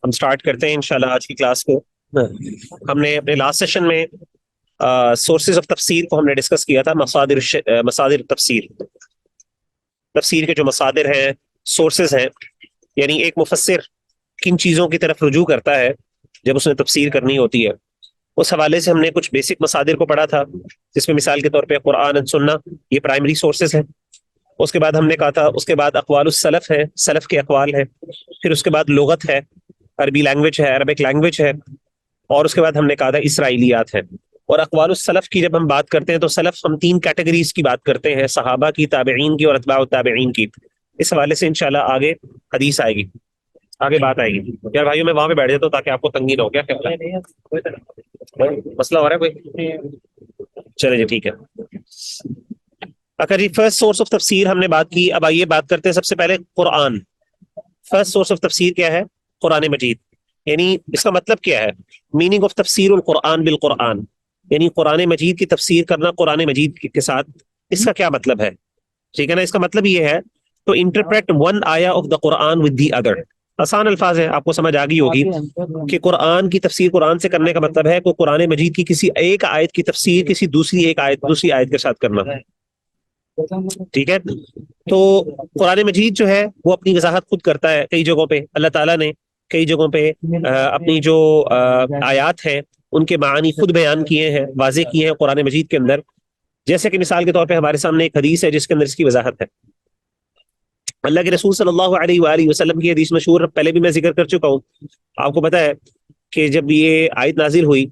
ہم سٹارٹ کرتے ہیں انشاءاللہ آج کی کلاس کو۔ ہم نے اپنے لاسٹ سیشن میں سورسز آف تفسیر کو ہم نے ڈسکس کیا تھا، مصادر تفسیر، تفسیر کے جو مصادر ہیں، سورسز ہیں، یعنی ایک مفسر کن چیزوں کی طرف رجوع کرتا ہے جب اس نے تفسیر کرنی ہوتی ہے۔ اس حوالے سے ہم نے کچھ بیسک مصادر کو پڑھا تھا، جس میں مثال کے طور پہ قرآن اور سنہ، یہ پرائمری سورسز ہیں۔ اس کے بعد ہم نے کہا تھا اس کے بعد اقوال السلف ہے، سلف کے اقوال ہیں، پھر اس کے بعد لغت ہے، عربی لینگویج ہے، عربک لینگویج ہے، اور اس کے بعد ہم نے کہا تھا اسرائیلیات ہے۔ اور اقوال السلف کی جب ہم بات کرتے ہیں تو سلف ہم تین کیٹیگریز کی بات کرتے ہیں، صحابہ کی، تابعین کی، اور اتباع التابعین کی۔ اس حوالے سے انشاءاللہ آگے حدیث آئے گی، آگے بات آئے گی۔ یار بھائیو میں وہاں پہ بیٹھ جاتا ہوں تاکہ آپ کو تنگی نہ ہو، کیا مسئلہ ہو رہا ہے کوئی؟ چلے جی ٹھیک ہے۔ اگر یہ فرسٹ سورس آف تفسیر ہم نے بات کی، اب آئیے بات کرتے ہیں سب سے پہلے قرآن۔ فرسٹ سورس آف تفسیر کیا ہے؟ قرآن مجید۔ یعنی اس کا مطلب کیا ہے؟ میننگ آف تفسیر القرآن بالقرآن، یعنی قرآن مجید کی تفسیر کرنا قرآن مجید کے ساتھ، اس کا کیا مطلب ہے؟ ٹھیک ہے نا، اس کا مطلب یہ ہے تو انٹرپریٹ ون آیا of the Quran with the other. آسان الفاظ ہے، آپ کو سمجھ آ گئی ہوگی کہ قرآن کی تفسیر قرآن سے کرنے کا مطلب ہے کہ قرآن مجید کی کسی ایک آیت کی تفسیر کسی دوسری آیت کے ساتھ کرنا۔ ٹھیک ہے، تو قرآن مجید جو ہے وہ اپنی وضاحت خود کرتا ہے کئی جگہوں پہ، اللہ تعالیٰ نے کئی جگہوں پہ اپنی جو آیات ہیں ان کے معانی خود بیان کیے ہیں، واضح کیے ہیں قرآن مجید کے اندر۔ جیسے کہ مثال کے طور پہ ہمارے سامنے ایک حدیث ہے جس کے اندر اس کی وضاحت ہے۔ اللہ کے رسول صلی اللہ علیہ وآلہ وسلم کی حدیث مشہور، پہلے بھی میں ذکر کر چکا ہوں، آپ کو پتہ ہے کہ جب یہ آیت نازل ہوئی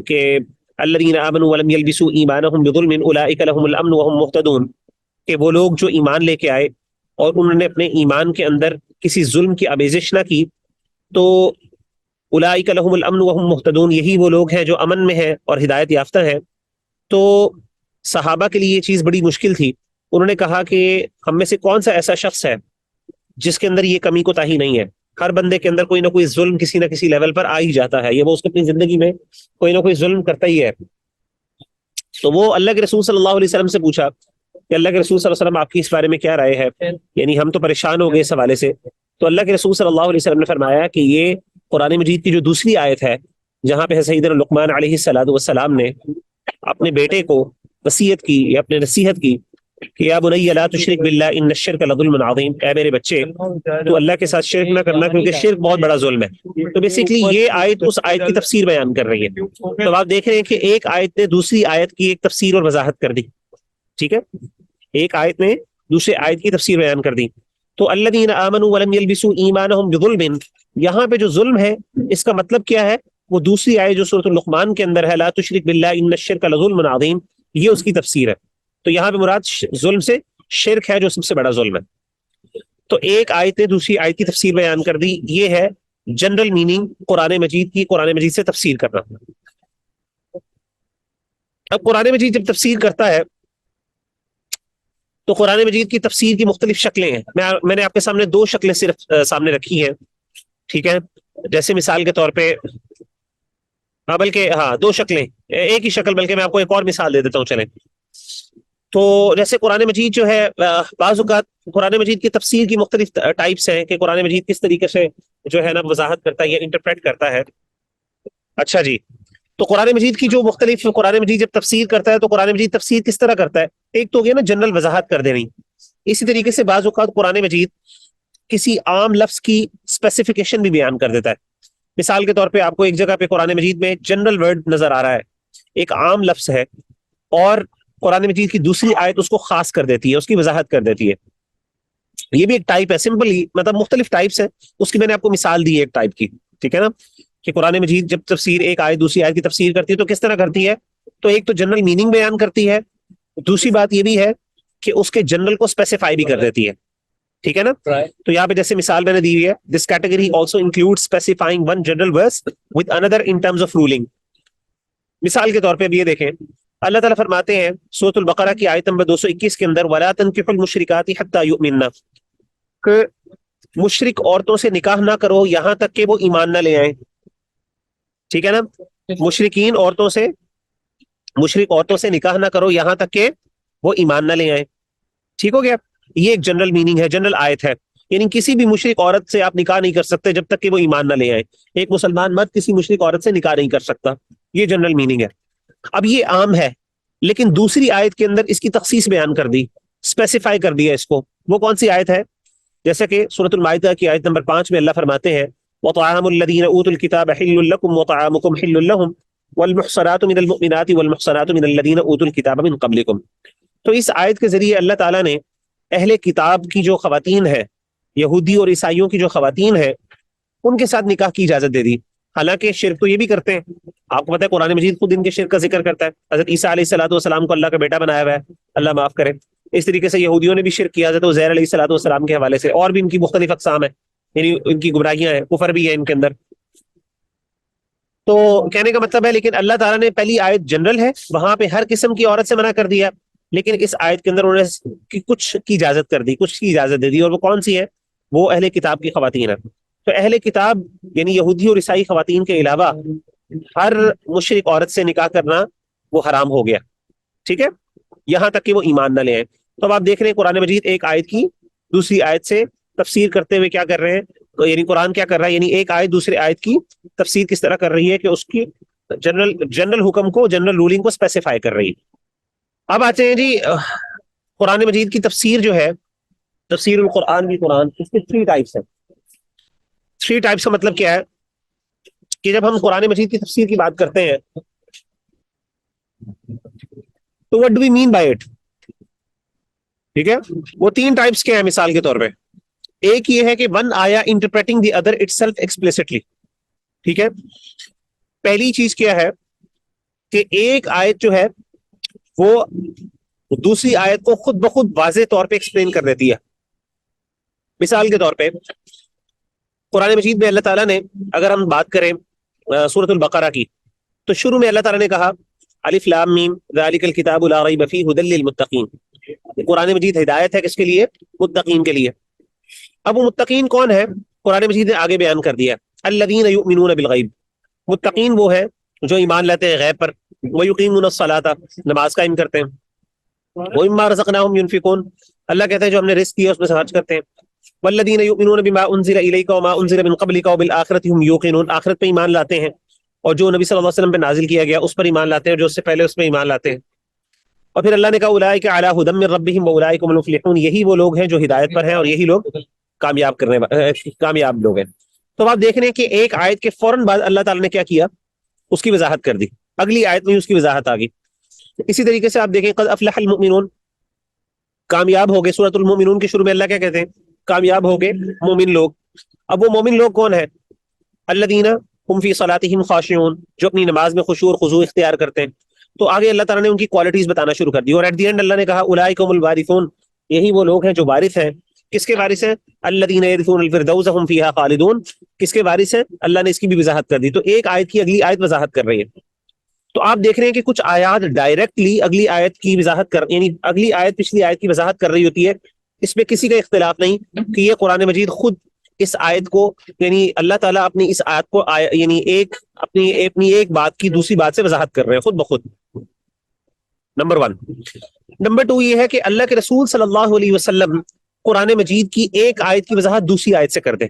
کہ الذین آمنوا ولم یلبسوا ایمانہم بظلم اولئک لہم الامن وہم مہتدون، کہ وہ لوگ جو ایمان لے کے آئے اور انہوں نے اپنے ایمان کے اندر کسی ظلم کی آمیزش نہ کی، تو اولئک لہم الامن وہم مہتدون، یہی وہ لوگ ہیں جو امن میں ہیں اور ہدایت یافتہ ہیں۔ تو صحابہ کے لیے یہ چیز بڑی مشکل تھی، انہوں نے کہا کہ ہم میں سے کون سا ایسا شخص ہے جس کے اندر یہ کمی کوتاہی نہیں ہے؟ ہر بندے کے اندر کوئی نہ کوئی ظلم کسی نہ کسی لیول پر آ ہی جاتا ہے، یہ وہ اس کو اپنی زندگی میں کوئی نہ کوئی ظلم کرتا ہی ہے۔ تو وہ اللہ کے رسول صلی اللہ علیہ وسلم سے پوچھا کہ اللہ کے رسول صلی اللہ علیہ وسلم آپ کی اس بارے میں کیا رائے ہے؟ یعنی ہم تو پریشان ہو گئے اس حوالے سے۔ تو اللہ کے رسول صلی اللہ علیہ وسلم نے فرمایا کہ یہ قرآن مجید کی جو دوسری آیت ہے جہاں پہ سیدنا لقمان علیہ السلام نے اپنے بیٹے کو وصیت کی یا اپنے نصیحت کی کہ یا بنی لا تشرک باللہ ان الشرک لظلم عظیم، اے میرے بچے تو اللہ کے ساتھ شرک نہ کرنا کیونکہ شرک بہت بڑا ظلم ہے۔ تو بیسیکلی یہ آیت اس آیت کی تفسیر بیان کر رہی ہے۔ تو آپ دیکھ رہے ہیں کہ ایک آیت نے دوسری آیت کی ایک تفسیر اور وضاحت کر دی، ٹھیک ہے، ایک آیت نے دوسرے آیت کی تفسیر بیان کر دی۔ تو الذین آمنوا ولم یلبسوا ایمانہم بظلم، یہاں پہ جو ظلم ہے اس کا مطلب کیا ہے؟ وہ دوسری آیت جو سورۃ اللقمان کے اندر ہے لا تشرک باللہ ان الشرک لظلم عظیم، یہ اس کی تفسیر ہے۔ تو یہاں پہ مراد ظلم سے شرک ہے جو سب سے بڑا ظلم ہے۔ تو ایک آیت نے دوسری آیت کی تفسیر بیان کر دی، یہ ہے جنرل میننگ قرآن مجید کی، قرآن مجید سے تفسیر کرنا۔ اب قرآن مجید جب تفسیر کرتا ہے تو قرآن مجید کی تفسیر کی مختلف شکلیں ہیں، میں نے آپ کے سامنے دو شکلیں صرف سامنے رکھی ہیں، ٹھیک ہے، جیسے مثال کے طور پہ بلکہ دو شکلیں، ایک ہی شکل، بلکہ میں آپ کو ایک اور مثال دے دیتا ہوں، چلیں۔ تو جیسے قرآن مجید جو ہے بعض اوقات قرآن مجید کی تفسیر کی مختلف ٹائپس ہیں کہ قرآن مجید کس طریقے سے جو ہے نا وضاحت کرتا ہے یا انٹرپریٹ کرتا ہے۔ اچھا جی، تو قرآن مجید کی جو مختلف، قرآن مجید جب تفسیر کرتا ہے تو قرآن مجید تفسیر کس طرح کرتا ہے؟ ایک تو ہو گیا نا جنرل وضاحت کر دینی، اسی طریقے سے بعض اوقات قرآن مجید کسی عام لفظ کی اسپیسیفیکیشن بھی بیان کر دیتا ہے۔ مثال کے طور پہ آپ کو ایک جگہ پہ قرآن مجید میں جنرل ورڈ نظر آ رہا ہے، ایک عام لفظ ہے، اور قرآن مجید کی دوسری آیت اس کو خاص کر دیتی ہے، اس کی وضاحت کر دیتی ہے۔ یہ بھی ایک ٹائپ ہے، سمپلی مطلب مختلف ٹائپس ہیں، اس کی میں نے آپ کو مثال دی ہے ایک ٹائپ کی، ٹھیک ہے نا، کہ قرآن مجید جب تفسیر ایک آیت دوسری آیت کی تفسیر کرتی ہے تو کس طرح کرتی ہے؟ تو ایک تو جنرل میننگ بیان کرتی ہے، دوسری بات یہ بھی ہے کہ اس کے جنرل کو اسپیسیفائی بھی کر دیتی ہے، ٹھیک ہے نا۔ تو یہاں پہ جیسے مثال میں نے دی ہوئی ہے، this category also include specifying one general verse with اندر ان ٹرمز آف رولنگ۔ مثال کے طور پہ اب یہ دیکھیں، اللہ تعالیٰ فرماتے ہیں سورۃ البقرہ کی آیت نمبر 221 کے اندر وَلَا تَنكِحُوا الْمُشْرِكَاتِ حَتَّى يُؤْمِنَّ، کہ مشرک عورتوں سے نکاح نہ کرو یہاں تک کہ وہ ایمان نہ لے آئیں، ٹھیک ہے نا، مشرک عورتوں سے نکاح نہ کرو یہاں تک کہ وہ ایمان نہ لے آئیں، ٹھیک ہو گیا۔ یہ ایک جنرل میننگ ہے، جنرل آیت ہے۔ یعنی کسی بھی مشرک عورت سے آپ نکاح نہیں کر سکتے جب تک کہ وہ ایمان نہ لے آئے. ایک مسلمان مرد کسی مشرک عورت سے نکاح نہیں کر سکتا. یہ جنرل میننگ ہے. اب یہ عام ہے، لیکن دوسری آیت کے اندر اس کی تخصیص بیان کر دی، اسپیسیفائی کر دیا اس کو. وہ کون سی آیت ہے؟ جیسا کہ سورۃ المائدہ کی آیت نمبر 5 میں اللہ فرماتے ہیں وَطَعَامُ الَّذِينَ أُوتُوا الْكِتَابَ حِلٌّ لَكُمْ وَطَعَامُكُمْ حِلٌّ لَهُمْ وَالْمُحْصَنَاتُ مِنَ الْمُؤْمِنَاتِ وَالْمُحْصَنَاتُ مِنَ الَّذِينَ أُوتُوا الْكِتَابَ مِنْ قَبْلِكُمْ. تو اس آیت کے ذریعے اللہ تعالیٰ نے اہل کتاب کی جو خواتین ہیں، یہودی اور عیسائیوں کی جو خواتین ہیں، ان کے ساتھ نکاح کی اجازت دے دی. حالانکہ شرک تو یہ بھی کرتے ہیں. آپ کو پتہ ہے قرآن مجید خود ان کے شرک کا ذکر کرتا ہے. حضرت عیسیٰ علیہ الصلوۃ والسلام کو اللہ کا بیٹا بنایا ہوا ہے، اللہ معاف کرے. اس طریقے سے یہودیوں نے بھی شرک کیا، حضرت عزیر علیہ الصلوۃ والسلام کے حوالے سے، اور بھی ان کی مختلف اقسام ہیں، یعنی ان کی گمراہیاں ہیں، کفر بھی ہے ان کے اندر. تو کہنے کا مطلب ہے لیکن اللہ تعالیٰ نے پہلی آیت جنرل ہے، وہاں پہ ہر قسم کی عورت سے منع کر دیا، لیکن اس آیت کے اندر انہوں نے کچھ کی اجازت کر دی، کچھ کی اجازت دے دی. اور وہ کون سی ہے؟ وہ اہل کتاب کی خواتین ہیں. تو اہل کتاب یعنی یہودی اور عیسائی خواتین کے علاوہ ہر مشرک عورت سے نکاح کرنا وہ حرام ہو گیا. ٹھیک ہے، یہاں تک کہ وہ ایمان نہ لے آئیں. تو اب آپ دیکھ رہے ہیں قرآن مجید ایک آیت کی دوسری آیت سے تفسیر کرتے ہوئے کیا کر رہے ہیں، یعنی قرآن کیا کر رہا ہے، یعنی ایک آیت دوسری آیت کی تفسیر کس طرح کر رہی ہے کہ اس کی جنرل حکم کو، جنرل رولنگ کو اسپیسیفائی کر رہی ہے. اب آتے ہیں جی قرآن مجید کی تفسیر جو ہے، تفسیر القرآن بالقرآن، اس کے 3 ٹائپس ہیں. 3 ٹائپس کا مطلب کیا ہے کہ جب ہم قرآن مجید کی تفسیر کی بات کرتے ہیں تو what do we mean by it؟ ٹھیک ہے، وہ 3 ٹائپس کے ہیں. مثال کے طور پہ ایک یہ ہے کہ ون آیا interpreting the other it self explicitly. ٹھیک ہے، پہلی چیز کیا ہے کہ ایک آیت جو ہے وہ دوسری آیت کو خود بخود واضح طور پہ ایکسپلین کر دیتی ہے. مثال کے طور پہ قرآن مجید میں اللہ تعالیٰ نے، اگر ہم بات کریں سورۃ البقرہ کی، تو شروع میں اللہ تعالیٰ نے کہا الف لام میم ذالک الکتاب لا ریب فیہ ھدی للمتقین. قرآن مجید ہدایت ہے کس کے لیے؟ متقین کے لیے. اب وہ متقین کون ہے؟ قرآن مجید نے آگے بیان کر دیا الذین یؤمنون بالغیب. متقین وہ ہیں جو ایمان لاتے ہیں غیب پر، ویقیمون الصلاۃ، نماز قائم کرتے ہیں، ومما رزقناہم ینفقون، اللہ کہتے ہیں جو ہم نے رزق دیا اس میں سے خرچ کرتے ہیں. والذین یؤمنون بما انزل الیک وما انزل من قبلک وبالآخرۃ هم یوقنون، آخرت پہ ایمان لاتے ہیں اور جو نبی صلی اللہ علیہ وسلم پہ نازل کیا گیا اس پر ایمان لاتے ہیں، جو اس سے پہلے اس پہ ایمان لاتے ہیں. اور پھر اللہ نے کہا اولئک علی ھدی من ربہم واولئک هم المفلحون، یہی وہ لوگ ہیں جو ہدایت پر ہیں اور یہی لوگ کامیاب لوگ ہیں. تو آپ دیکھ رہے ہیں کہ ایک آیت کے فوراً بعد اللہ تعالیٰ نے کیا کیا، اس کی وضاحت کر دی. اگلی آیت میں اس کی وضاحت آ گئی. اسی طریقے سے آپ دیکھیں قد افلح المؤمنون، کامیاب ہو گئے. سورۃ المؤمنون کے شروع میں اللہ کیا کہتے ہیں؟ کامیاب ہو گئے مومن لوگ. اب وہ مومن لوگ کون ہیں؟ الذین هم فی صلاتہم خاشعون، جو اپنی نماز میں خشوع اور خضوع اختیار کرتے ہیں. تو آگے اللہ تعالیٰ نے ان کی کوالٹیز بتانا شروع کر دی، اور ایٹ دی اینڈ اللہ نے کہا اولئک هم الوارثون، یہی وہ لوگ ہیں جو وارث ہیں. کس کے وارث ہیں؟ الذین یرثون الفردوس هم فیہا خالدون. کس کے وارث ہیں؟ اللہ نے اس کی بھی وضاحت کر دی. تو ایک آیت کی اگلی آیت وضاحت کر رہی ہے. تو آپ دیکھ رہے ہیں کہ کچھ آیات ڈائریکٹلی اگلی آیت کی وضاحت یعنی اگلی آیت پچھلی آیت کی وضاحت کر رہی ہوتی ہے. اس میں کسی کا اختلاف نہیں کہ یہ قرآن مجید خود اس آیت کو، یعنی اللہ تعالیٰ اپنی اس آیت کو یعنی اپنی ایک بات کی دوسری بات سے وضاحت کر رہے ہیں خود بخود. نمبر 1. نمبر 2 یہ ہے کہ اللہ کے رسول صلی اللہ علیہ وسلم قرآن مجید کی ایک آیت کی وضاحت دوسری آیت سے کر دیں.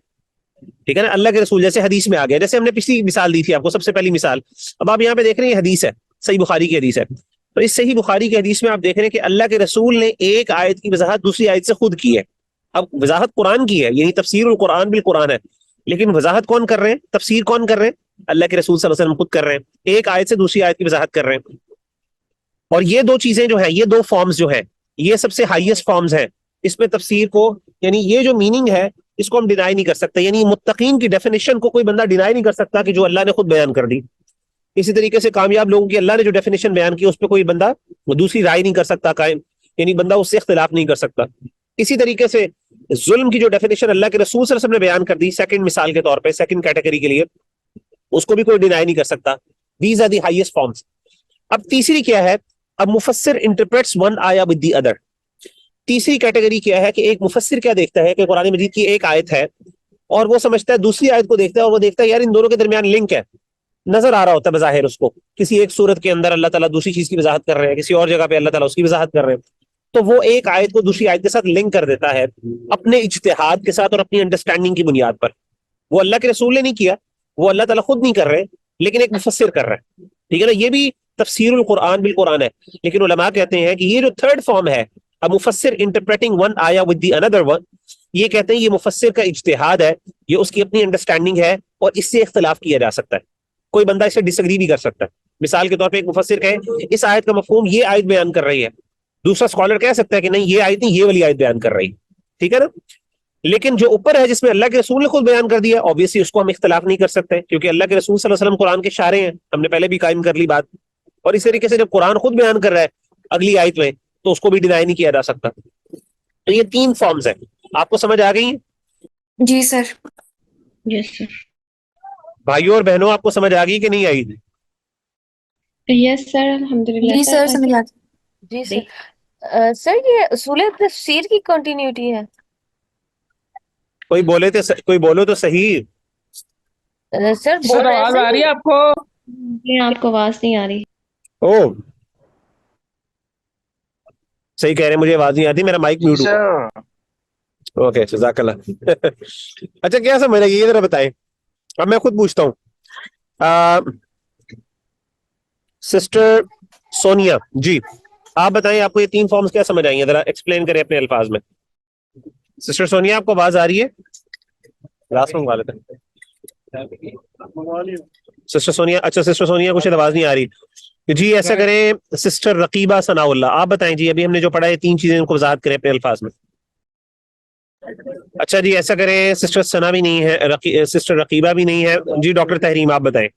ٹھیک ہے نا، اللہ کے رسول جیسے حدیث میں آ گیا، جیسے ہم نے پچھلی مثال دی تھی آپ کو، سب سے پہلی مثال. اب آپ یہاں پہ دیکھ رہے ہیں یہ حدیث ہے، صحیح بخاری کی حدیث ہے. تو اس صحیح بخاری کی حدیث میں آپ دیکھ رہے ہیں کہ اللہ کے رسول نے ایک آیت کی وضاحت دوسری آیت سے خود کی ہے. اب وضاحت قرآن کی ہے، یعنی تفسیر القرآن بالقرآن ہے، لیکن وضاحت کون کر رہے ہیں؟ تفسیر کون کر رہے ہیں؟ اللہ کے رسول صلی اللہ علیہ وسلم خود کر رہے ہیں. ایک آیت سے دوسری آیت کی وضاحت کر رہے ہیں. اور یہ 2 چیزیں جو ہیں، یہ 2 فارمز جو ہیں، یہ سب سے ہائیسٹ فارمز ہیں. اس میں تفسیر کو، یعنی یہ جو میننگ ہے اس کو ہم ڈینائی نہیں کر سکتے. یعنی متقین کی ڈیفینیشن کو کوئی بندہ ڈینائی نہیں کر سکتا کہ جو اللہ نے خود بیان کر دی. اسی طریقے سے کامیاب لوگوں کی اللہ نے جو ڈیفینیشن بیان کی اس پہ کوئی بندہ دوسری رائے نہیں کر سکتا قائم، یعنی بندہ اس سے اختلاف نہیں کر سکتا. اسی طریقے سے ظلم کی جو ڈیفینیشن اللہ کے رسول صلی اللہ علیہ وسلم نے بیان کر دی سیکنڈ مثال کے طور پہ، سیکنڈ کیٹیگری کے لیے، اس کو بھی کوئی ڈینائی نہیں کر سکتا. These are the highest forms. اب تیسری کیا ہے؟ اب مفسر انٹرپریٹس ون آیا ود دی ادر. تیسری کیٹیگری کیا ہے کہ ایک مفسر کیا دیکھتا ہے کہ قرآن مجید کی ایک آیت ہے اور وہ سمجھتا ہے دوسری آیت کو دیکھتا ہے اور وہ دیکھتا ہے یار ان دونوں کے درمیان لنک ہے، نظر آ رہا ہوتا ہے بظاہر اس کو. کسی ایک صورت کے اندر اللہ تعالیٰ دوسری چیز کی وضاحت کر رہے ہیں، کسی اور جگہ پہ اللہ تعالیٰ اس کی وضاحت کر رہے ہیں. تو وہ ایک آیت کو دوسری آیت کے ساتھ لنک کر دیتا ہے اپنے اجتہاد کے ساتھ اور اپنی انڈرسٹینڈنگ کی بنیاد پر. وہ اللہ کے رسول نے نہیں کیا, وہ اللہ تعالیٰ خود نہیں کر رہے, لیکن ایک مفسر کر رہا ہے. ٹھیک ہے نا, یہ بھی تفسیر القرآن بالقرآن ہے. لیکن علماء کہتے ہیں کہ یہ جو تھرڈ فارم ہے, ا مفسر انٹرپریٹنگ ون آیا ود دی اندر ون, یہ کہتے ہیں یہ مفسر کا اجتہاد ہے, یہ اس کی اپنی انڈرسٹینڈنگ ہے, اور اس سے اختلاف کیا جا سکتا ہے. کوئی بندہ اسے ڈس ایگری بھی کر سکتا ہے. مثال کے طور پہ ایک مفسر کہے اس آیت کا مفہوم یہ آیت بیان کر رہی ہے, دوسرا اسکالر کہہ سکتا ہے کہ نہیں یہ آیت نہیں, یہ والی آیت بیان کر رہی ہے. ٹھیک ہے نا. لیکن جو اوپر ہے جس میں اللہ کے رسول نے خود بیان کر دیا, obviously اس کو ہم اختلاف نہیں کر سکتے, کیونکہ اللہ کے رسول صلی اللہ علیہ وسلم قرآن کے شارح ہیں, ہم نے پہلے بھی قائم کر لی بات. اور اس طریقے سے جب قرآن خود بیان کر رہا ہے اگلی آیت میں, تو اس کو بھی ڈینائی نہیں کیا جا سکتا. تو یہ 3 فارمز ہیں. آپ کو سمجھ آ گئی ہیں؟ جی سر. یس سر. بھائیوں اور بہنوں, آپ کو سمجھ آ گئی کہ نہیں آئی؟ یس سر الحمدللہ. جی سر سمجھ آ جی سر. سر یہ اصول تفسیر کی کنٹینیوٹی ہے. کوئی بولو تو صحیح. سر سر آواز آ رہی ہے آپ کو؟ جی آپ کو آواز نہیں آ رہی. او صحیح کہہ رہے ہیں, مجھے آواز نہیں آتی, میرا مائک میوٹ ہوا. اوکے جزاک اللہ. اچھا کیا سمجھ رہے یہ ذرا بتائیں. اب میں خود پوچھتا ہوں. سسٹر سونیا جی, آپ بتائیں آپ کو یہ 3 فارمز کیا سمجھ آئی ہیں, ذرا ایکسپلین کریں اپنے الفاظ میں. سسٹر سونیا آپ کو آواز آ رہی ہے؟ گلاس منگوا لیتے ہیں. سسٹر سونیا, اچھا سسٹر سونیا کو شاید آواز نہیں آ رہی. جی ایسا کریں سسٹر رقیبہ ثناء اللہ, آپ بتائیں جی, ابھی ہم نے جو پڑھا ہے 3 چیزیں ان کو وضاحت کریں اپنے الفاظ میں. اچھا جی ایسا کریں سسٹر ثنا بھی نہیں ہے, سسٹر رقیبہ بھی نہیں ہے. جی ڈاکٹر تحریم آپ بتائیں.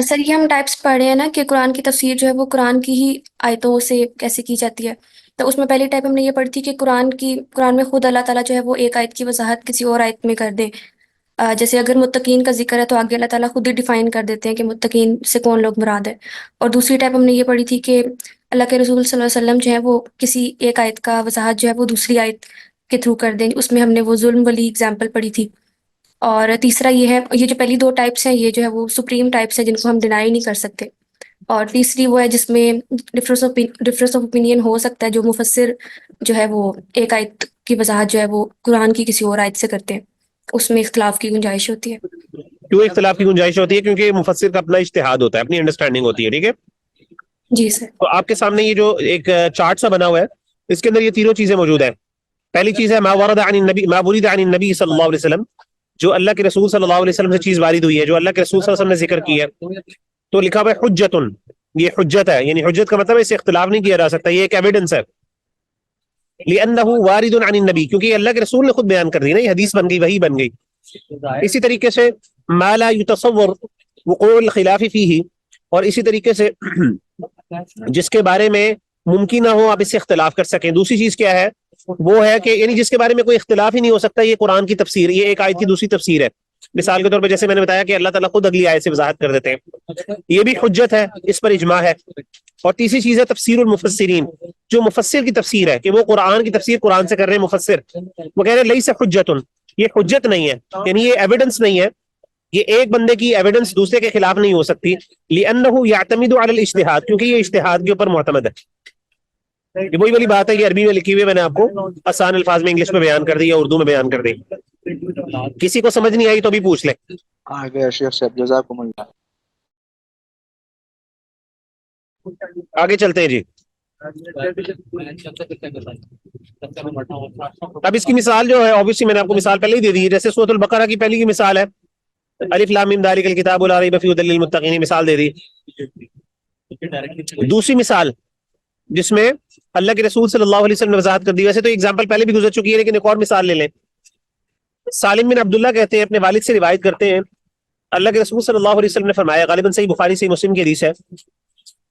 سر یہ ہم ٹائپس پڑھ رہے ہیں نا کہ قرآن کی تفسیر جو ہے وہ قرآن کی ہی آیتوں سے کیسے کی جاتی ہے. تو اس میں پہلی ٹائپ ہم نے یہ پڑھی تھی کہ قرآن میں خود اللہ تعالیٰ جو ہے وہ ایک آیت کی وضاحت کسی اور آیت میں کر دے. جیسے اگر متقین کا ذکر ہے تو آگے اللہ تعالیٰ خود ہی ڈیفائن کر دیتے ہیں کہ متقین سے کون لوگ مراد ہے. اور دوسری ٹائپ ہم نے یہ پڑھی تھی کہ اللہ کے رسول صلی اللہ علیہ وسلم جو ہے وہ کسی ایک آیت کا وضاحت جو ہے وہ دوسری آیت کے تھرو کر دیں. اس میں ہم نے وہ ظلم والی اگزامپل پڑھی تھی. اور تیسرا یہ ہے, یہ جو پہلی 2 ٹائپس ہیں یہ جو ہے وہ سپریم ٹائپس ہیں جن کو ہم ڈینائی نہیں کر سکتے. اور تیسری وہ ہے جس میں ڈفرینس آف اوپینین ہو سکتا ہے, جو مفسر جو ہے وہ ایک آیت کی وضاحت جو ہے وہ قرآن کی کسی اور آیت سے کرتے ہیں, اس میں اختلاف کی گنجائش ہوتی ہے. کیوں اختلاف کی گنجائش ہوتی ہے؟ کیونکہ مفسر کا اپنا اجتہاد ہوتا ہے, اپنی انڈرسٹینڈنگ ہوتی ہے. ٹھیک ہے. جی سر. تو آپ کے سامنے یہ جو ایک چارٹ سا بنا ہوا ہے, اس کے اندر یہ 3 چیزیں موجود ہیں. پہلی چیز ہے ما ورد عن النبی, ما ورد عن النبی صلی اللہ علیہ وسلم, جو اللہ کے رسول صلی اللہ علیہ وسلم سے چیز وارد ہوئی ہے, جو اللہ کے رسول صلی اللہ علیہ وسلم نے ذکر کی ہے. تو لکھا ہوا ہے حجتن, یہ حجت ہے, یعنی حجت کا مطلب ہے اس سے اختلاف نہیں کیا جا سکتا, یہ ایک ایویڈنس ہے. لأنہ وارد عن النبی, کیونکہ یہ اللہ کے رسول نے خود بیان کر دی نا, یہ حدیث بن گئی, وہی بن گئی. اسی طریقے سے ما لا یتصور وقوع الخلاف فیہ, اور اسی طریقے سے جس کے بارے میں ممکن نہ ہو آپ اس سے اختلاف کر سکیں. دوسری چیز کیا ہے, وہ ہے کہ یعنی جس کے بارے میں کوئی اختلاف ہی نہیں ہو سکتا, یہ قرآن کی تفسیر, یہ ایک آیت کی دوسری تفسیر ہے. مثال کے طور پہ جیسے میں نے بتایا کہ اللہ تعالیٰ خود اگلی آیت سے وضاحت کر دیتے ہیں, یہ بھی حجت ہے, اس پر اجماع ہے. اور تیسری چیز ہے تفسیر المفسرین, جو مفسر کی تفسیر ہے کہ وہ قرآن کی تفسیر قرآن سے کر رہے ہیں مفسر, وہ کہہ رہے ہیں لیس حجت, یہ حجت نہیں ہے, یعنی یہ ایویڈنس نہیں ہے, یہ ایک بندے کی ایویڈنس دوسرے کے خلاف نہیں ہو سکتی. لأنہ یعتمد علی الاجتہاد, کیونکہ یہ اجتہاد کے اوپر معتمد ہے. یہ وہی والی بات ہے کہ عربی میں لکھی ہوئی ہے, میں نے آپ کو آسان الفاظ میں انگلش میں بیان کر دی یا اردو میں بیان کر دی. کسی کو سمجھ نہیں آئی تو بھی پوچھ لیں. آگے شیخ صاحب جزاکم اللہ. آگے چلتے ہیں جی. اب اس کی مثال جو ہے obviously میں نے آپ کو مثال پہلے ہی دے دی ہے, جیسے سورۃ البقرہ کی پہلی کی مثال ہے الف لام میم ذالک الکتاب لا ریب فیہ ھدی للمتقین, مثال دے دی. دوسری مثال جس میں اللہ کے رسول صلی اللہ علیہ وسلم نے وضاحت کر دی, ویسے تو ایگزامپل پہلے بھی گزر چکی ہے لیکن ایک اور مثال لے لیں. سالم بن عبداللہ کہتے ہیں, اپنے والد سے روایت کرتے ہیں, اللہ کے رسول صلی اللہ علیہ وسلم نے فرمایا, غالباً صحیح بخاری صحیح مسلم کی حدیث ہے,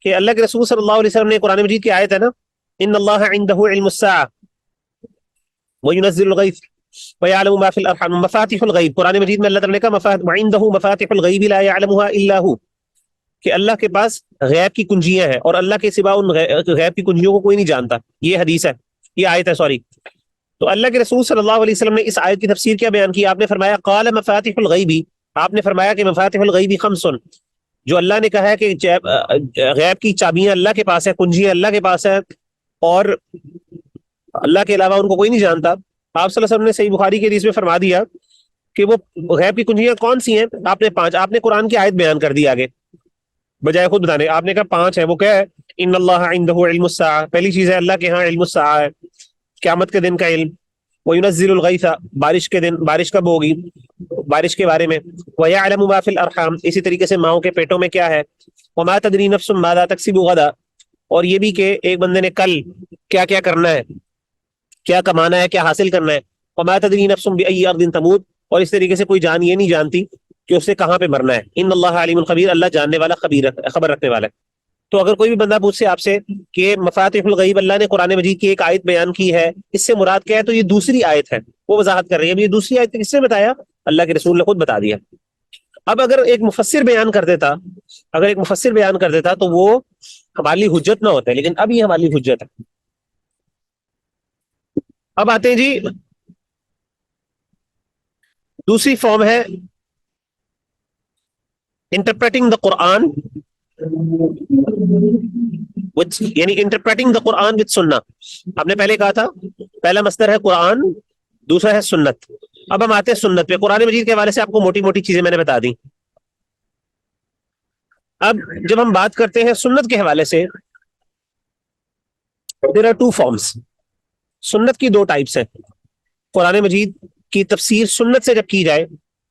کہ اللہ کے رسول صلی اللہ علیہ وسلم نے قرآن مجید کی آیت ہے نا, ان اللہ عنده علم الساعة وينزل الغیث ويعلم ما في الارحام مفاتيح الغیب, قرآن مجید میں اللہ تعالیٰ نے کہا وعنده مفاتيح الغیب لا يعلمها الا هو, کہ اللہ کے پاس غیب کی کنجیاں ہیں اور اللہ کے سوا ان غیب کی کنجیوں کو کوئی نہیں جانتا. یہ حدیث ہے, یہ آیت ہے سوری. تو اللہ کے رسول صلی اللہ علیہ وسلم نے اس آیت کی تفسیر کیا بیان کی, آپ نے فرمایا قال مفاتيح الغیب, آپ نے فرمایا کہ مفاتيح الغیب خمس, جو اللہ نے کہا ہے کہ غیب کی چابیاں اللہ کے پاس ہے, کنجیاں اللہ کے پاس ہے, اور اللہ کے علاوہ ان کو کوئی نہیں جانتا. آپ صلی اللہ علیہ وسلم نے صحیح بخاری کی حدیث میں فرما دیا کہ وہ غیب کی کنجیاں کون سی ہیں. آپ نے 5, آپ نے قرآن کی آیت بیان کر دی آگے بجائے خود بتانے. آپ نے کہا 5 ہے. وہ کیا ہے؟ ان اللہ عنده علم الساعہ، پہلی چیز ہے اللہ کے ہاں علم الساعہ ہے، قیامت کے دن کا علم. وَيُنَزِّلُ الْغَيْثَ، بارش کے دن، بارش کب ہوگی، بارش کے بارے میں. وَيَعْلَمُ مَا فِي الْأَرْحَامِ، اسی طریقے سے ماؤں کے پیٹوں میں کیا ہے. وَمَا تَدْرِي نَفْسٌ مَاذَا تَكْسِبُ غَدًا، اور یہ بھی کہ ایک بندے نے کل کیا کیا کرنا ہے، کیا کمانا ہے، کیا حاصل کرنا ہے. وَمَا تَدْرِي نَفْسٌ بِأَيِّ أَرْضٍ تَمُوتُ، اور اس طریقے سے کوئی جان یہ نہیں جانتی کہ اسے کہاں پہ مرنا ہے. ان اللہ علیم الخبیر، اللہ جاننے والا خبر رکھنے والا ہے. تو اگر کوئی بھی بندہ پوچھ سے آپ سے کہ مفاتیح الغیب اللہ نے قرآن مجید کی ایک آیت بیان کی ہے، اس سے مراد کیا ہے، تو یہ دوسری آیت ہے، وہ وضاحت کر رہی ہے. اب یہ دوسری آیت کس نے بتایا؟ اللہ کے رسول نے خود بتا دیا. اب اگر ایک مفسر بیان کر دیتا، تو وہ ہمارے لیے حجت نہ ہوتا ہے، لیکن اب یہ ہمارے لیے حجت ہے. اب آتے ہیں جی، دوسری فارم ہے انٹرپریٹنگ دا قرآن، یعنی انٹرپریٹنگ دا قرآن وتھ سنہ. آپ نے پہلے کہا تھا پہلا مصدر ہے قرآن، دوسرا ہے سنت. اب ہم آتے ہیں سنت پہ. قرآن مجید کے حوالے سے آپ کو موٹی موٹی چیزیں میں نے بتا دی. اب جب ہم بات کرتے ہیں سنت کے حوالے سے، there are 2 forms. سنت کی 2 ٹائپس ہیں. قرآن مجید کی تفسیر سنت سے جب کی جائے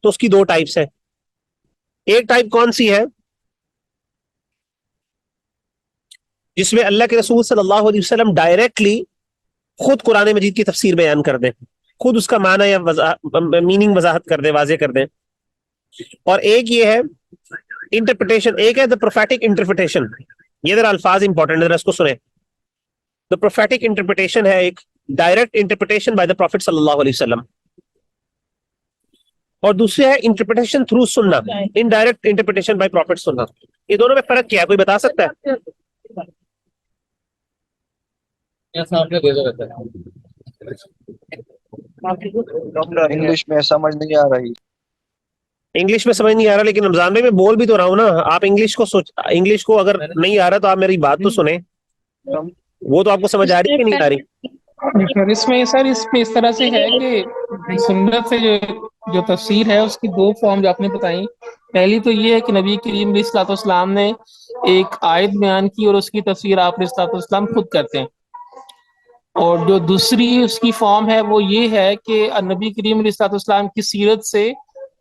تو اس کی 2 ٹائپس ہیں. ایک ٹائپ کون سی ہے؟ جس میں اللہ کے رسول صلی اللہ علیہ وسلم ڈائریکٹلی خود قرآن مجید کی تفسیر بیان کر دیں، خود اس کا معنی یا میننگ وضاحت کر دیں، واضح کر دیں. اور ایک یہ ہے انٹرپریٹیشن، ایک ہے دا پروفیٹک انٹرپریٹیشن. یہ ذرا الفاظ امپورٹنٹ ہے، ذرا اس کو سنیں. دا پروفیٹک انٹرپریٹیشن ہے ایک direct interpretation by the prophet صلی اللہ علیہ وسلم، اور دوسری ہے انٹرپریٹیشن تھرو سنہ، انڈائریکٹ انٹرپریٹیشن بائی پروفیٹ سنہ. یہ دونوں میں فرق کیا ہے، کوئی بتا سکتا ہے؟ انگلش میں سمجھ نہیں آ رہی. انگلش میں سمجھ نہیں آ رہا، لیکن رمضان بھائی میں بول بھی تو رہا ہوں نا. آپ انگلش کو اگر نہیں آ رہا تو آپ میری بات تو سنیں. وہ تو آپ کو سمجھ آ رہی ہے کہ نہیں آ رہی؟ اس میں اس طرح سے ہے کہ سنت سے جو تفسیر ہے اس کی 2 فارم جو آپ نے بتائیں. پہلی تو یہ ہے کہ نبی کریم علیہ الصلوۃ والسلام نے ایک آیت بیان کی اور اس کی تفسیر آپ علیہ الصلوۃ والسلام خود کرتے ہیں. اور جو دوسری اس کی فارم ہے وہ یہ ہے کہ نبی کریم علیہ الصلوۃ والسلام کی سیرت سے،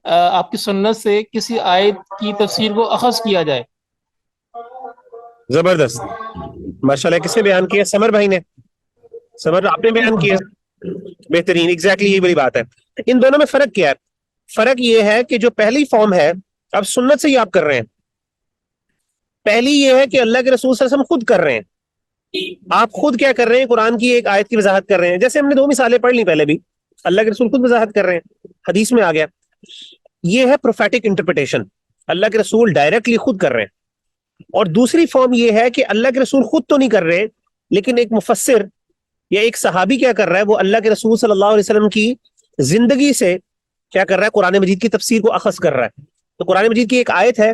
آپ کی سنت سے کسی آیت کی تفسیر کو اخذ کیا جائے. زبردست، ماشاءاللہ. کس نے بیان کیا؟ سمر بھائی نے. سمر آپ نے بیان کیا، بہترین. ایگزیکٹلی یہی بڑی بات ہے. ان دونوں میں فرق کیا ہے؟ فرق یہ ہے کہ جو پہلی فارم ہے، اب سنت سے ہی آپ کر رہے ہیں. پہلی یہ ہے کہ اللہ کے رسول صلی اللہ علیہ وسلم خود کر رہے ہیں. آپ خود کیا کر رہے ہیں؟ قرآن کی ایک آیت کی وضاحت کر رہے ہیں. جیسے ہم نے 2 مثالیں پڑھ لی پہلے بھی، اللہ کے رسول خود وضاحت کر رہے ہیں، حدیث میں آ گیا. یہ ہے پروفیٹک انٹرپریٹیشن، اللہ کے رسول ڈائریکٹلی خود کر رہے ہیں. اور دوسری فارم یہ ہے کہ اللہ کے رسول خود تو نہیں کر رہے، لیکن ایک مفسر یا ایک صحابی کیا کر رہا ہے، وہ اللہ کے رسول صلی اللہ علیہ وسلم کی زندگی سے کیا کر رہا ہے، قرآن مجید کی تفسیر کو اخذ کر رہا ہے. تو قرآن مجید کی ایک آیت ہے،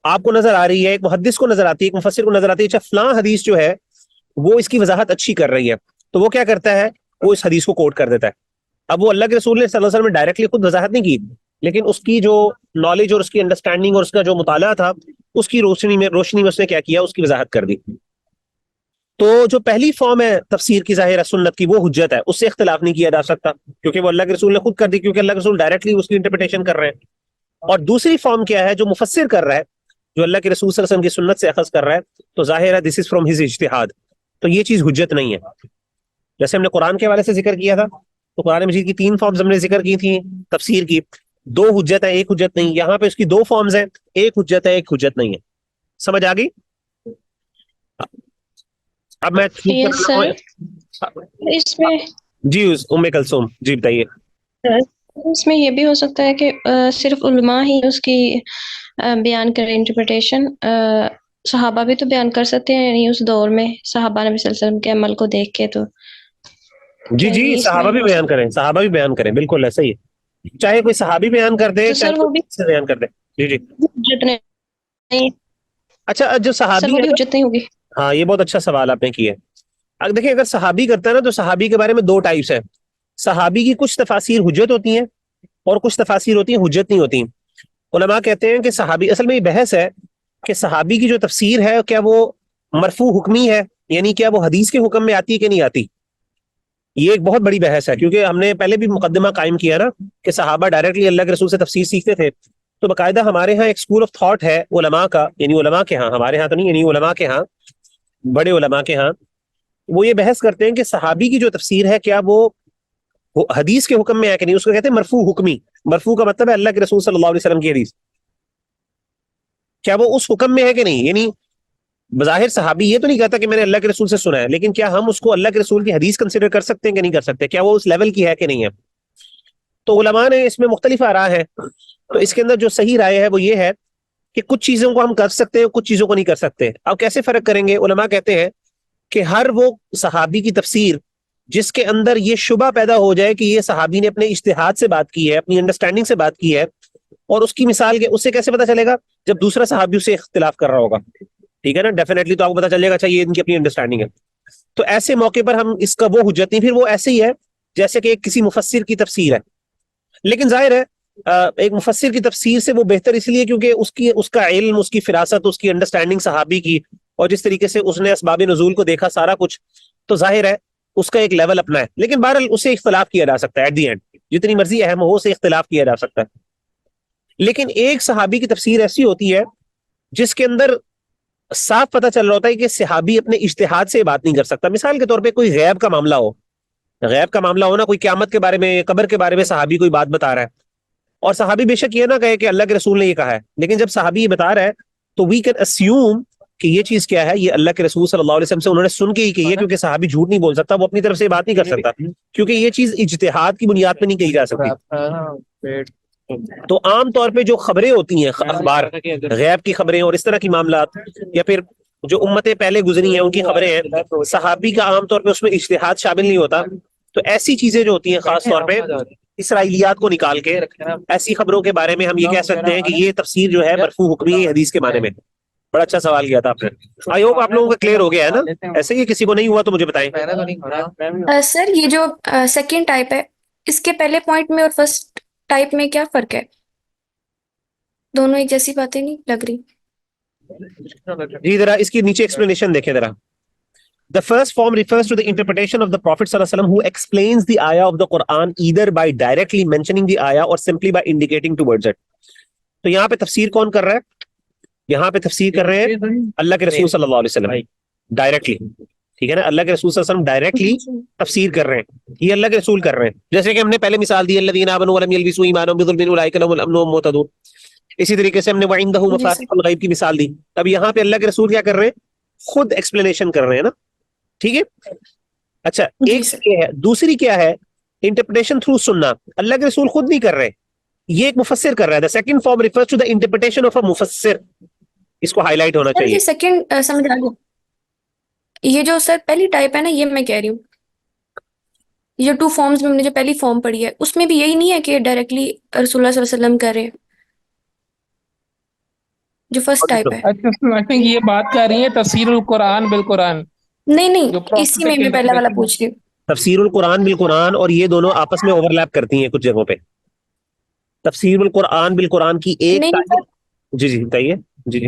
آپ کو نظر آ رہی ہے، ایک محدث کو نظر آتی ہے، ایک مفسر کو نظر آتی ہے، اچھا فلاں حدیث جو ہے وہ اس کی وضاحت اچھی کر رہی ہے، تو وہ کیا کرتا ہے، وہ اس حدیث کو کوٹ کر دیتا ہے. اب وہ اللہ کے رسول نے صلی اللہ علیہ وسلم نے ڈائریکٹلی خود وضاحت نہیں کی، لیکن اس کی جو نالج اور اس کی انڈرسٹینڈنگ اور اس کا جو مطالعہ تھا، اس کی روشنی میں اس نے کیا کیا، اس کی وضاحت کر دی. تو جو پہلی فارم ہے تفسیر کی ظاہرہ سنت کی، وہ حجت ہے، اس سے اختلاف نہیں کیا جا سکتا، کیونکہ وہ اللہ کے رسول نے خود کر دی، کیونکہ اللہ کے رسول ڈائریکٹلی اس کی انٹرپریٹیشن کر رہے ہیں. اور دوسری فارم کیا ہے، جو مفسر کر رہا ہے، جو اللہ کے رسول صلی اللہ علیہ وسلم کی سنت سے اخذ کر رہا ہے، تو ظاہر ہے دس از فرام ہز اجتہاد، تو یہ چیز حجت نہیں ہے. جیسے ہم نے قرآن کے حوالے سے ذکر کیا تھا، تو قرآن مجید کی 3 فارمز ہم نے ذکر کی تھیں تفسیر کی، 2 حجت ہے، 1 حجت نہیں. یہاں پہ اس کی 2 فارمز ہیں، 1 حجت ہے، 1 حجت نہیں ہے. سمجھ آ گئی؟ اب میں اس میں جی ام کلثوم جی بتائیے. اس میں یہ بھی ہو سکتا ہے کہ صرف علماء ہی اس کی بیان کریں انٹرپریٹیشن، صحابہ بھی تو بیان کر سکتے ہیں، یعنی اس دور میں صحابہ نبی صلی اللہ علیہ وسلم کے عمل کو دیکھ کے. تو جی صحابہ بھی بیان کریں، صحابہ بھی بیان کریں، بالکل ایسا ہی ہے. چاہے کوئی صحابی بیان کر دے، چاہے وہ بھی بیان کر دے. جی حجت نہیں. اچھا، جو صحابی حجت نہیں ہوگی. ہاں، یہ بہت اچھا سوال آپ نے کیا. اب دیکھیں اگر صحابی کرتا ہے نا تو صحابی کے بارے میں دو ٹائپس ہیں. صحابی کی کچھ تفاسیر حجت ہوتی ہیں اور کچھ تفاسیر ہوتی ہیں حجت نہیں ہوتی. علماء کہتے ہیں کہ صحابی، اصل میں یہ بحث ہے کہ صحابی کی جو تفسیر ہے کیا وہ مرفوع حکمی ہے، یعنی کیا وہ حدیث کے حکم میں آتی ہے کہ نہیں آتی. یہ ایک بہت بڑی بحث ہے، کیونکہ ہم نے پہلے بھی مقدمہ قائم کیا نا کہ صحابہ ڈائریکٹلی اللہ کے رسول سے تفسیر سیکھتے تھے. تو باقاعدہ ہمارے ہاں ایک اسکول آف تھاٹ ہے علماء کا، یعنی علماء کے ہاں، ہمارے ہاں تو نہیں، یعنی علماء کے ہاں، بڑے علماء کے ہاں، وہ یہ بحث کرتے ہیں کہ صحابی کی جو تفسیر ہے کیا وہ حدیث کے حکم میں ہے کہ نہیں. اس کو کہتے ہیں مرفوع حکمی. مرفوع کا مطلب ہے اللہ کے رسول صلی اللہ علیہ وسلم کی حدیث، کیا وہ اس حکم میں ہے کہ نہیں. یعنی بظاہر صحابی یہ تو نہیں کہتا کہ میں نے اللہ کے رسول سے سنا ہے، لیکن کیا ہم اس کو اللہ کے رسول کی حدیث کنسیڈر کر سکتے ہیں کہ نہیں کر سکتے، کیا وہ اس لیول کی ہے کہ نہیں ہے. تو علماء نے اس میں مختلف آراء ہیں. تو اس کے اندر جو صحیح رائے ہے وہ یہ ہے کہ کچھ چیزوں کو ہم کر سکتے ہیں، کچھ چیزوں کو نہیں کر سکتے. اب کیسے فرق کریں گے؟ علماء کہتے ہیں کہ ہر وہ صحابی کی تفسیر جس کے اندر یہ شبہ پیدا ہو جائے کہ یہ صحابی نے اپنے اجتہاد سے بات کی ہے، اپنی انڈرسٹینڈنگ سے بات کی ہے، اور اس کی مثال کے اس سے کیسے پتا چلے گا؟ جب دوسرا صحابی اس سے اختلاف کر رہا ہوگا، ٹھیک ہے نا. ڈیفینیٹلی تو آپ کو پتا چلے گا اچھا یہ ان کی اپنی انڈرسٹینڈنگ ہے. تو ایسے موقع پر ہم اس کا وہ حجت نہیں، پھر وہ ایسے ہی ہے جیسے کہ ایک کسی مفسر کی تفسیر ہے. لیکن ظاہر ہے ایک مفسر کی تفسیر سے وہ بہتر اس لیے کیونکہ اس کا علم، اس کی فراست، اس کی انڈرسٹینڈنگ صحابی کی، اور جس طریقے سے اس نے اسباب نزول کو دیکھا سارا کچھ، تو ظاہر ہے اس کا ایک لیول اپنا ہے. لیکن بہرحال اسے اختلاف کیا جا سکتا ہے، ایٹ دی اینڈ جتنی مرضی اہم ہو اسے اختلاف کیا جا سکتا ہے. لیکن ایک صحابی کی تفسیر ایسی ہوتی ہے جس کے اندر صاف پتہ چل رہا ہوتا ہے کہ صحابی اپنے اجتہاد سے بات نہیں کر سکتا. مثال کے طور پہ کوئی غیب کا معاملہ ہو، غیب کا معاملہ ہونا، کوئی قیامت کے بارے میں، قبر کے بارے میں صحابی کوئی بات بتا رہا ہے، اور صحابی بے شک یہ نہ کہے کہ اللہ کے رسول نے یہ کہا ہے، لیکن جب صحابی یہ بتا رہا ہے تو وی کین اسیوم کہ یہ چیز کیا ہے، یہ اللہ کے رسول صلی اللہ علیہ وسلم سے انہوں نے سن کے ہی کہی ہے، کیونکہ صحابی جھوٹ نہیں بول سکتا، وہ اپنی طرف سے بات نہیں کر سکتا، کیونکہ یہ چیز اجتہاد کی بنیاد پہ نہیں کہی جا سکتی. تو عام طور پہ جو خبریں ہوتی ہیں، اخبار، غیب کی خبریں اور اس طرح کی معاملات، یا پھر جو امتیں پہلے گزری ہیں ان کی خبریں ہیں، صحابی کا عام طور پہ اس میں اجتہاد شامل نہیں ہوتا. تو ایسی چیزیں جو ہوتی ہیں خاص طور پہ اسرائیلیات کو نکال کے ایسی خبروں کے بارے میں ہم یہ کہہ سکتے ہیں کہ یہ تفسیر جو ہے مرفوع حکمی ہے حدیث کے معنی میں. بڑا اچھا سوال کیا تھا آپ نے. آئی ہوپ آپ لوگوں کا کلیئر ہو گیا ہے نا. ایسے ہی کسی کو نہیں ہوا تو مجھے بتائیں. سر یہ جو سیکنڈ ٹائپ ہے، اس کے پہلے پوائنٹ میں اور فرسٹ ٹائپ میں کیا فرق ہے؟ دونوں ایک جیسی باتیں نہیں لگ رہی. جی ذرا اس کی نیچے ایکسپلینیشن دیکھیں ذرا. The first form refers to the interpretation of the Prophet sallallahu alaihi wasallam who explains the ayah of the Quran either by directly mentioning the ayah or simply by indicating towards it. تو یہاں پہ تفسیر کون کر رہا ہے؟ یہاں پہ تفسیر کر رہے ہیں اللہ کے رسول صلی اللہ علیہ وسلم ڈائریکٹلی. ٹھیک ہے نا، اللہ کے رسول صلی اللہ علیہ وسلم ڈائریکٹلی تفسیر کر رہے ہیں، یہ اللہ کے رسول کر رہے ہیں. جیسے کہ ہم نے پہلے مثال دی الذین آمنوا ولم یلبسوا ایمانهم بظلم اولئک لهم الامن وهم مهتدون. اسی طریقے سے ہم نے وعنده مفاتیح الغیب کی مثال دی. اب یہاں پہ اللہ کے رسول کیا کر رہے ہیں؟ خود ایکسپلینیشن کر رہے ہیں نا. ٹھیک ہے. اچھا ایک یہ ہے، دوسری کیا ہے؟ انٹرپریٹیشن تھرو سننا. اللہ کے رسول خود نہیں کر رہے، یہ ایک مفسر کر رہا ہے. The second form refers to the interpretation of a مفسر. اس کو ہائی لائٹ ہونا چاہیے. یہ سیکنڈ سمجھ آ گیا. یہ جو سر پہلی ٹائپ ہے نا، یہ میں کہہ رہی ہوں، یہ 2 فارمز میں ہم نے جو پہلی فارم پڑھی ہے اس میں بھی یہی نہیں ہے کہ ڈائریکٹلی رسول اللہ صلی اللہ علیہ وسلم کر رہے ہیں، جو فرسٹ ٹائپ ہے. اچھا یہ بات کر رہی ہیں تفسیر القرآن بالقرآن. نہیں اسی میں پہلا والا پوچھ رہی ہوں. تفسیر القرآن بالقرآن اور یہ دونوں آپس میں اوور لیپ کرتی ہیں کچھ جگہوں پہ. تفسیر القرآن بالقرآن کی ایک جی بتائیے. جی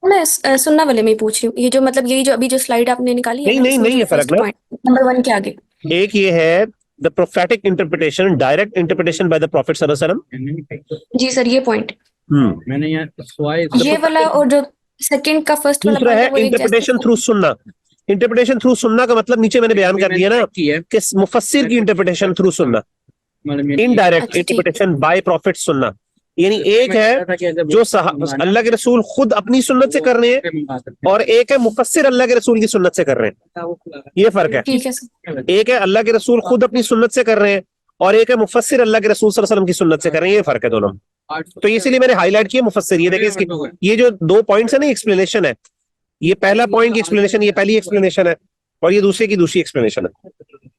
میں سننا والے میں ہی پوچھ رہی ہوں. یہ جو مطلب یہی جو ابھی جو سلائیڈ آپ نے نکالی ہے، نہیں یہ فرق نا. نمبر 1 کے آگے ایک یہ ہے the prophetic interpretation, direct interpretation by the Prophet صلی اللہ علیہ وسلم. جی سر یہ پوائنٹ میں نے یہ والا، اور جو سیکنڈ کا فرسٹ والا دوسرا ہے انٹرپریٹیشن تھرو سننا. انٹرپریٹیشن تھرو سننا کا مطلب نیچے میں نے بیان کر دیا نا کہ مفسر کی انٹرپریٹیشن تھرو سننا، انڈائریکٹ انٹرپریٹیشن بائی پروفٹ سننا. یعنی ایک ہے جو اللہ کے رسول خود اپنی سنت سے کر رہے ہیں، اور ایک ہے مفسر اللہ کے رسول کی سنت سے کر رہے ہیں. یہ فرق ہے. ایک ہے اللہ کے رسول خود اپنی سنت سے کر رہے ہیں، اور ایک ہے مفسر اللہ کے رسول صلی اللہ علیہ وسلم کی سنت سے کر رہے ہیں. یہ فرق ہے دونوں. تو اسی لیے میں نے ہائی لائٹ کیا مفسر. یہ دیکھیں اس کی یہ جو 2 پوائنٹس ہیں نا، ایکسپلینیشن ہے. یہ پہلا پوائنٹ کی ایکسپلینیشن، یہ پہلی ایکسپلینیشن ہے، اور یہ دوسرے کی دوسری ایکسپلینیشن ہے.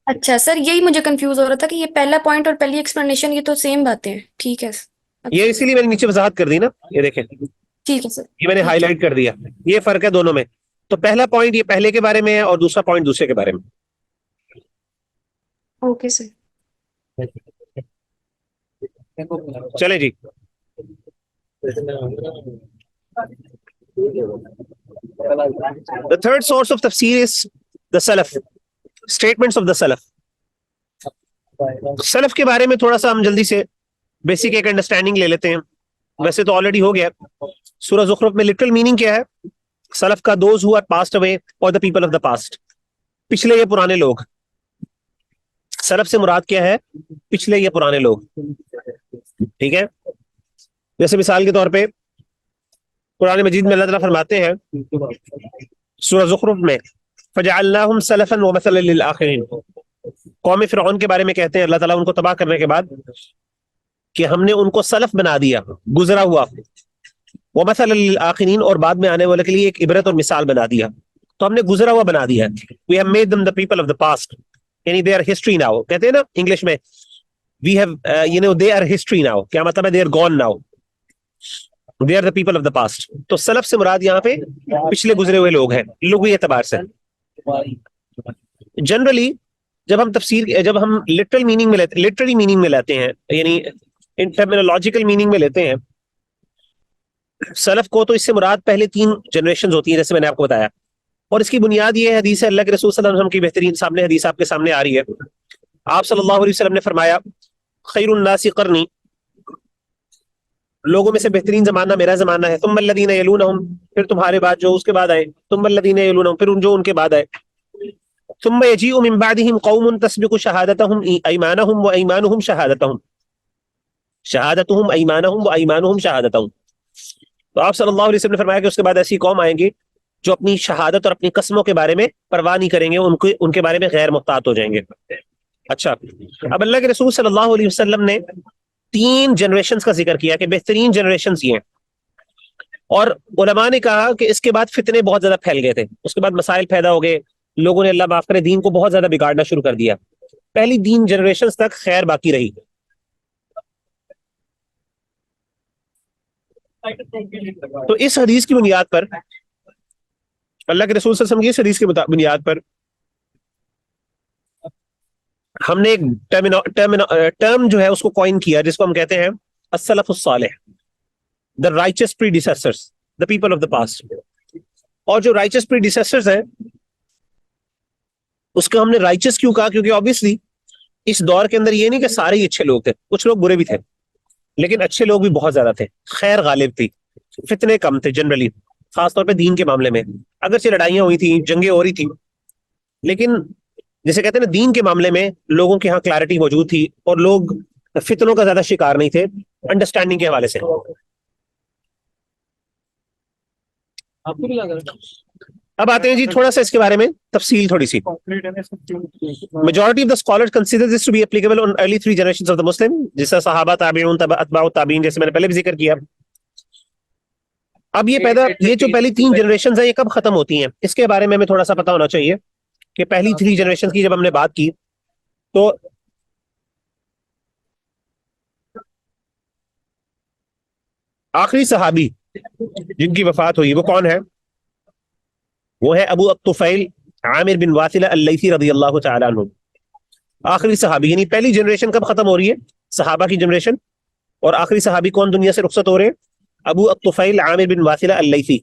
اچھا سر یہی مجھے کنفیوز ہو رہا تھا کہ یہ پہلا پوائنٹ اور پہلی ایکسپلینیشن یہ تو سیم باتیں ہیں. ٹھیک ہے یہ اسی لیے میں نے نیچے وضاحت کر دی نا. یہ دیکھیں ٹھیک ہے سر، یہ میں نے ہائی لائٹ کر دیا. یہ فرق ہے دونوں میں. تو پہلا پوائنٹ یہ پہلے کے بارے میں ہے اور دوسرا پوائنٹ دوسرے کے بارے میں. Okay sir. چلیں جی. The third source of tafsir is the Salaf. Statements of the Salaf. سلف کے بارے میں تھوڑا سا ہم جلدی سے بیسک ایک انڈرسٹینڈنگ لے لیتے ہیں. ویسے تو آلریڈی ہو گیا. سورہ زخرف میں لٹرل میننگ کیا ہے؟ سلف کا those who are passed away اور the people of the past. پچھلے یا پرانے لوگ. سلف سے مراد کیا ہے؟ پچھلے یا پرانے لوگ. ٹھیک ہے. جیسے مثال کے طور پہ قرآن مجید میں اللہ تعالیٰ فرماتے ہیں سورہ زخرف میں فجعلناہم سلفا ومثلا للآخرین. قوم فرعون کے بارے میں کہتے ہیں اللہ تعالیٰ ان کو تباہ کرنے کے بعد کہ ہم نے ان کو سلف بنا دیا, گزرا ہوا, ومثلا للآخرین, اور بعد میں آنے والے کے لیے ایک عبرت اور مثال بنا دیا. تو ہم نے گزرا ہوا بنا دیا. We have made them the people of the past. یعنی they are history now. کہتے ہیں نا انگلش میں we have they are history now. کیا مطلب ہے؟ they are gone now. They are the people of the past. تو سلف سے مراد یہاں پہ پچھلے گزرے ہوئے لوگ ہیں لغوی اعتبار سے. جنرلی جب ہم لٹرل میننگ میں لٹرری میننگ میں لیتے ہیں, یعنی ٹرمینولوجیکل میننگ میں لیتے ہیں سلف کو, تو اس سے مراد پہلے 3 جنریشنز ہوتی ہیں جیسے میں نے آپ کو بتایا. اور اس کی بنیاد یہ حدیث ہے اللہ کے رسول صلی اللہ علیہ وسلم کی بہترین سامنے حدیث آپ کے سامنے آ رہی ہے. آپ صلی اللہ علیہ وسلم نے فرمایا خیر الناس قرنی, لوگوں میں سے بہترین زمانہ میرا زمانہ ہے. ثم الذین یلونہم, پھر تمہارے بعد جو اس کے بعد آئے. ثم الذین یلونہم, پھر جو ان کے بعد آئے. ثم یجیء من بعدہم قوم تسبق شہادتہم ایمانہم و ایمانہم شہادتہم ایمانہم و ایمانہم شہادتہم. تو آپ صلی اللہ علیہ وسلم نے فرمایا کہ اس کے بعد ایسی قوم آئیں گی جو اپنی شہادت اور اپنی قسموں کے بارے میں پرواہ نہیں کریں گے, ان کے بارے میں غیر محتاط ہو جائیں گے. اچھا, اب اللہ کے رسول صلی اللہ علیہ وسلم نے 3 جنریشنز کا ذکر کیا کہ بہترین جنریشنز یہ ہیں. اور علماء نے کہا کہ اس کے بعد فتنے بہت زیادہ پھیل گئے تھے, اس کے بعد مسائل پیدا ہو گئے, لوگوں نے اللہ معاف کرے دین کو بہت زیادہ بگاڑنا شروع کر دیا. پہلی 3 جنریشنز تک خیر باقی رہی. تو اس حدیث کی بنیاد پر اللہ کے رسول صلی اللہ علیہ وسلم کی اس حدیث کی بنیاد پر ہم نے ایک ٹرم جو ہے اس کو کوائن کیا جس کو ہم کہتے ہیں السلف الصالح, the righteous predecessors, the people of the past. اور جو righteous predecessors ہیں اس کو ہم نے righteous کیوں کہا؟ کیونکہ obviously اس دور کے اندر یہ نہیں کہ سارے ہی اچھے لوگ تھے, کچھ لوگ برے بھی تھے, لیکن اچھے لوگ بھی بہت زیادہ تھے, خیر غالب تھی, فتنے کم تھے جنرلی, خاص طور پہ دین کے معاملے میں. اگرچہ لڑائیاں ہوئی تھیں, جنگیں ہو رہی تھیں, لیکن جیسے کہتے ہیں نا دین کے معاملے میں لوگوں کے ہاں کلیئرٹی موجود تھی اور لوگ فتنوں کا زیادہ شکار نہیں تھے انڈرسٹینڈنگ کے حوالے سے. اب آتے ہیں جی تھوڑا سا اس کے بارے میں تفصیل تھوڑی سی. Majority of the scholars consider this to be applicable on early 3 generations of the Muslim, جیسا صحابہ, تابعین, اتباع تابعین, جیسے میں نے پہلے بھی ذکر کیا. اب یہ جو پہلی 3 جنریشنز ہیں یہ کب ختم ہوتی ہیں اس کے بارے میں ہمیں تھوڑا سا پتہ ہونا چاہیے کہ پہلی 3 جنریشن کی جب ہم نے بات کی تو آخری صحابی جن کی وفات ہوئی وہ کون ہے؟ وہ ہے ابو الطفیل عامر بن واثلہ اللیثی رضی اللہ تعالی عنہ. آخری صحابی, یعنی پہلی جنریشن کب ختم ہو رہی ہے؟ صحابہ کی جنریشن. اور آخری صحابی کون دنیا سے رخصت ہو رہے ہیں؟ ابو الطفیل عامر بن واثلہ اللیثی.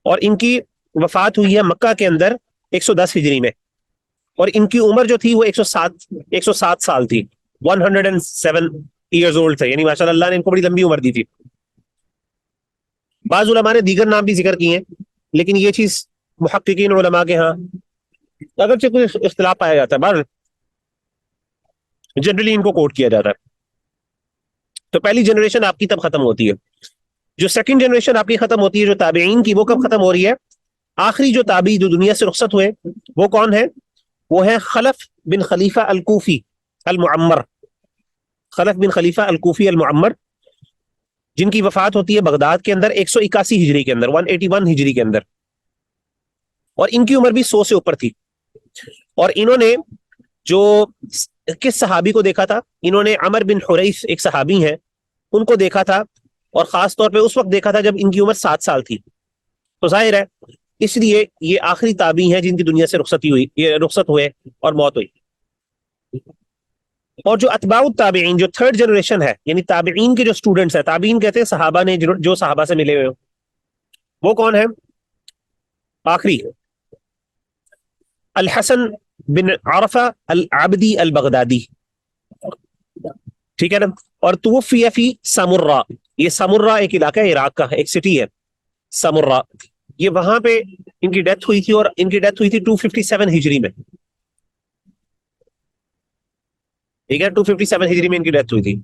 اور ان کی وفات ہوئی ہے مکہ کے اندر 110 ہجری میں, اور ان کی عمر جو تھی وہ 107 سال تھی, 107 ایئرز اولڈ تھے, یعنی ماشاءاللہ اللہ نے ان کو بڑی لمبی عمر دی تھی. بعض علماء نے دیگر نام بھی ذکر کیے ہیں, لیکن یہ چیز محققین علماء کے ہاں اگرچہ کوئی اختلاف پایا جاتا ہے, بعض جنرلی ان کو کوٹ کیا جاتا ہے. تو پہلی جنریشن آپ کی تب ختم ہوتی ہے. جو سیکنڈ جنریشن آپ کی ختم ہوتی ہے جو تابعین کی, وہ کب ختم ہو رہی ہے؟ آخری جو تابعی جو دنیا سے رخصت ہوئے وہ کون ہے؟ وہ ہے خلف بن خلیفہ الکوفی المعمر. خلف بن خلیفہ الکوفی المعمر, جن کی وفات ہوتی ہے بغداد کے اندر 181 ہجری کے اندر, 181 ہجری کے اندر, اور ان کی عمر بھی 100 سے اوپر تھی. اور انہوں نے جو کس صحابی کو دیکھا تھا؟ انہوں نے عمر بن حریث, ایک صحابی ہیں, ان کو دیکھا تھا, اور خاص طور پہ اس وقت دیکھا تھا جب ان کی عمر 7 سال تھی. تو ظاہر ہے اس لیے یہ آخری تابعین ہیں جن کی دنیا سے رخصت ہوئے اور موت ہوئی. اور جو اتباع التابعین، جو تھرڈ جنریشن ہے، یعنی تابعین کے جو اسٹوڈنٹس ہیں، تابعین کہتے ہیں صحابہ نے جو صحابہ سے ملے ہوئے ہو، وہ کون ہے؟ آخری الحسن بن عرفہ العبدی البغدادی، ٹھیک ہے نا. اور توفی فی سامرہ، یہ سامرہ ایک علاقہ ہے عراق کا، ایک سٹی ہے سامرہ، یہ وہاں پہ ان کی ڈیتھ ہوئی تھی، اور ان کی ڈیتھ ہوئی تھی 257 ہجری میں، ٹھیک ہے، 257 ہجری میں ان کی ڈیتھ ہوئی تھی.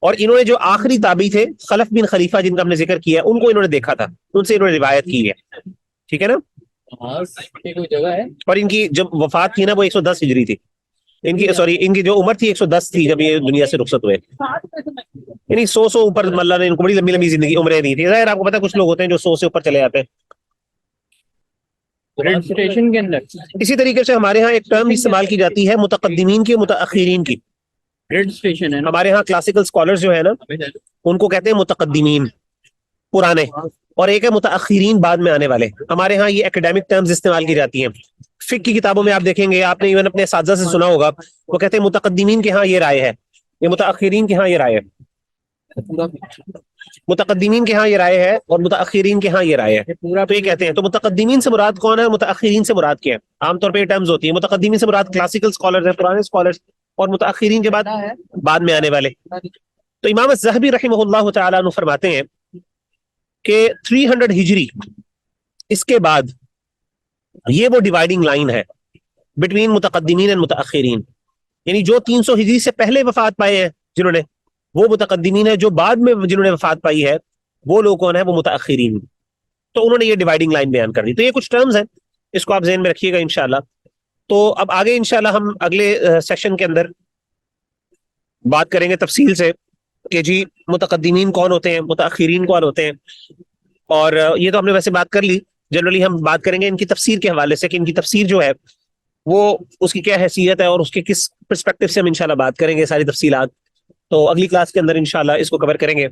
اور انہوں نے جو آخری تابعی تھے خلف بن خلیفہ جن کا ہم نے ذکر کیا ہے، ان کو انہوں نے دیکھا تھا، ان سے انہوں نے روایت کی ہے، ٹھیک ہے نا. کوئی جگہ ہے. اور ان کی جب وفات تھی نا وہ 110 ہجری تھی، ان کی جو عمر تھی 110 تھی جب یہ دنیا سے رخصت ہوئے، یعنی 100 اوپر اللہ نے ان کو بڑی لمبی لمبی زندگی عمریں دی تھی. ظاہر آپ کو پتا کچھ لوگ ہوتے ہیں جو 100 سے اوپر چلے جاتے ہیں. اسٹیشن کے اندر اسی طریقے سے ہمارے ہاں ایک ٹرم استعمال کی جاتی ہے متقدمین کی متاخرین کی. ریڈ اسٹیشن ہے نا. ہمارے ہاں کلاسیکل اسکالرز جو ہے نا ان کو کہتے ہیں متقدمین پرانے، اور ایک ہے متاخرین بعد میں آنے والے. ہمارے ہاں یہ اکیڈیمک ٹرمز استعمال کی جاتی ہیں. فقہ کی کتابوں میں آپ دیکھیں گے، آپ نے ایون اپنے اساتذہ سے سنا ہوگا، وہ کہتے ہیں متقدمین کے ہاں یہ رائے ہے، یہ متاخرین کے ہاں یہ رائے ہے. متقدمین کے ہاں یہ رائے ہے اور متاخرین کے ہاں یہ رائے ہے، تو یہ کہتے ہیں. تو متقدمین سے مراد کون ہے، متاخرین سے مراد کیا ہے؟ عام طور پہ یہ ٹرمز ہوتی ہیں. متقدمین سے مراد کلاسیکل اسکالرز ہیں، پرانے اسکالرز، اور متاخرین کے بعد میں آنے والے. تو امام الذہبی رحمہ اللہ تعالیٰ عنہ فرماتے ہیں کہ 300 ہجری اس کے بعد یہ وہ ڈیوائڈنگ لائن ہے بٹوین متقدمین اور متاخرین، یعنی جو 300 ہجری سے پہلے وفات پائے ہیں جنہوں نے، وہ متقدمین ہے، جو بعد میں جنہوں نے وفات پائی ہے وہ لوگ کون ہیں، وہ متاخرین. تو انہوں نے یہ ڈیوائڈنگ لائن بیان کر دی. تو یہ کچھ ٹرمز ہیں، اس کو آپ ذہن میں رکھیے گا انشاءاللہ. تو اب آگے انشاءاللہ ہم اگلے سیشن کے اندر بات کریں گے تفصیل سے کہ جی متقدمین کون ہوتے ہیں، متاخرین کون ہوتے ہیں. اور یہ تو ہم نے ویسے بات کر لی. جنرلی ہم بات کریں گے ان کی تفسیر کے حوالے سے کہ ان کی تفسیر جو ہے وہ اس کی کیا حیثیت ہے اور اس کے کس پرسپیکٹو سے ہم انشاءاللہ بات کریں گے ساری تفصیلات. تو اگلی کلاس کے اندر انشاءاللہ اس کو کور کریں گے.